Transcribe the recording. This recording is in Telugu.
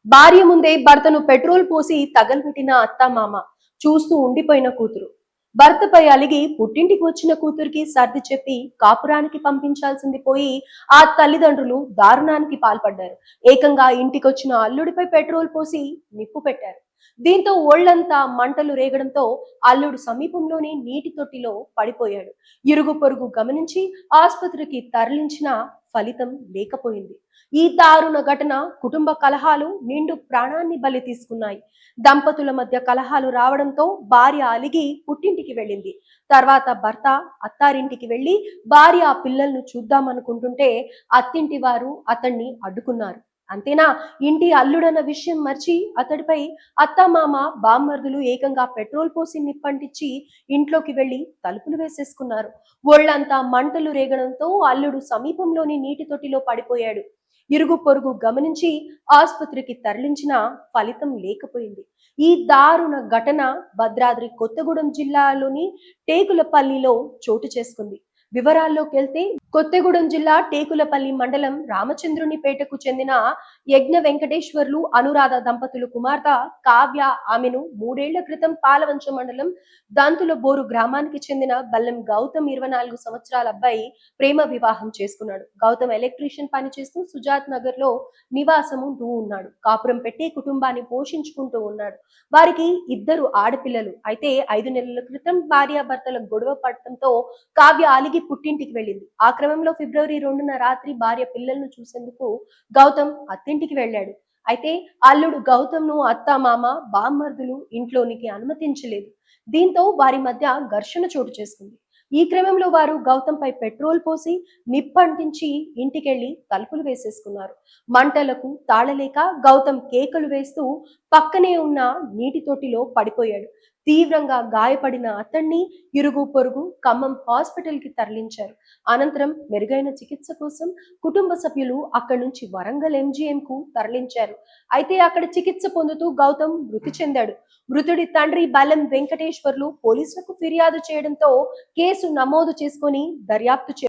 భార్య ముందే భర్తను పెట్రోల్ పోసి తగలబెట్టిన అత్తమామ చూస్తూ ఉండిపోయిన కూతురు. భర్తపై అలిగి పుట్టింటికి వచ్చిన కూతురికి సర్ది చెప్పి కాపురానికి పంపించాల్సింది పోయి ఆ తల్లిదండ్రులు దారుణానికి పాల్పడ్డారు. ఏకంగా ఇంటికొచ్చిన అల్లుడిపై పెట్రోల్ పోసి నిప్పు పెట్టారు. దీంతో ఒళ్లంతా మంటలు రేగడంతో అల్లుడు సమీపంలోని నీటి తొట్టిలో పడిపోయాడు. ఇరుగు పొరుగు గమనించి ఆసుపత్రికి తరలించిన ఫలితం లేకపోయింది. ఈ దారుణ ఘటన కుటుంబ కలహాలు నిండు ప్రాణాన్ని బలి తీసుకున్నాయి. దంపతుల మధ్య కలహాలు రావడంతో భార్య అలిగి పుట్టింటికి వెళ్ళింది. తర్వాత భర్త అత్తారింటికి వెళ్లి భార్య ఆ పిల్లలను చూద్దామనుకుంటుంటే అత్తింటి వారు అతన్ని అడ్డుకున్నారు. అంతేనా, ఇంటి అల్లుడన్న విషయం మర్చి అతడిపై అత్తమామ బామ్మర్దులు ఏకంగా పెట్రోల్ పోసి నిప్పంటించి ఇంట్లోకి వెళ్లి తలుపులు వేసేసుకున్నారు. ఒళ్లంతా మంటలు రేగడంతో అల్లుడు సమీపంలోని నీటి తొట్టిలో పడిపోయాడు. ఇరుగు పొరుగు గమనించి ఆసుపత్రికి తరలించిన ఫలితం లేకపోయింది. ఈ దారుణ ఘటన భద్రాద్రి కొత్తగూడెం జిల్లాలోని టేకులపల్లిలో చోటు చేసుకుంది. వివరాల్లోకి వెళ్తే కొత్తగూడెం జిల్లా టేకులపల్లి మండలం రామచంద్రునిపేటకు చెందిన యజ్ఞ వెంకటేశ్వర్లు అనురాధ దంపతులు కుమార్తె కావ్య ఆమెను 3 ఏళ్ల క్రితం పాలవంచ మండలం దంతుల బోరు గ్రామానికి చెందిన బల్లం గౌతమ్ 24 సంవత్సరాల అబ్బాయి ప్రేమ వివాహం చేసుకున్నాడు. గౌతమ్ ఎలక్ట్రీషియన్ పనిచేస్తూ సుజాత్ నగర్ లో నివాసం ఉంటూ ఉన్నాడు. కాపురం పెట్టి కుటుంబాన్ని పోషించుకుంటూ ఉన్నాడు. వారికి 2 ఆడపిల్లలు. అయితే 5 నెలల క్రితం భార్యాభర్తల గొడవ పడటంతో కావ్య అలిగి పుట్టింటికి వెళ్ళింది. ఆ క్రమంలో ఫిబ్రవరి 2న రాత్రి భార్య పిల్లలను చూసేందుకు గౌతమ్ అత్తింటికి వెళ్ళాడు. అయితే అల్లుడు గౌతమ్ ను అత్త మామ బామ్మర్దులు ఇంట్లోనికి అనుమతించలేదు. దీంతో వారి మధ్య ఘర్షణ చోటు చేసుకుంది. ఈ క్రమంలో వారు గౌతమ్ పై పెట్రోల్ పోసి నిప్పంటించి ఇంటికెళ్లి తలుపులు వేసేసుకున్నారు. మంటలకు తాళలేక గౌతమ్ కేకలు వేస్తూ పక్కనే ఉన్న నీటి తొట్టిలో పడిపోయాడు. తీవ్రంగా గాయపడిన అతన్ని ఇరుగు పొరుగు ఖమ్మం హాస్పిటల్ కి తరలించారు. అనంతరం మెరుగైన చికిత్స కోసం కుటుంబ సభ్యులు అక్కడి నుంచి వరంగల్ ఎంజీఎం కు తరలించారు. అయితే అక్కడ చికిత్స పొందుతూ గౌతమ్ మృతి చెందాడు. మృతుడి తండ్రి బల్లం వెంకటేశ్వర్లు పోలీసులకు ఫిర్యాదు చేయడంతో కేసు నమోదు చేసుకొని దర్యాప్తు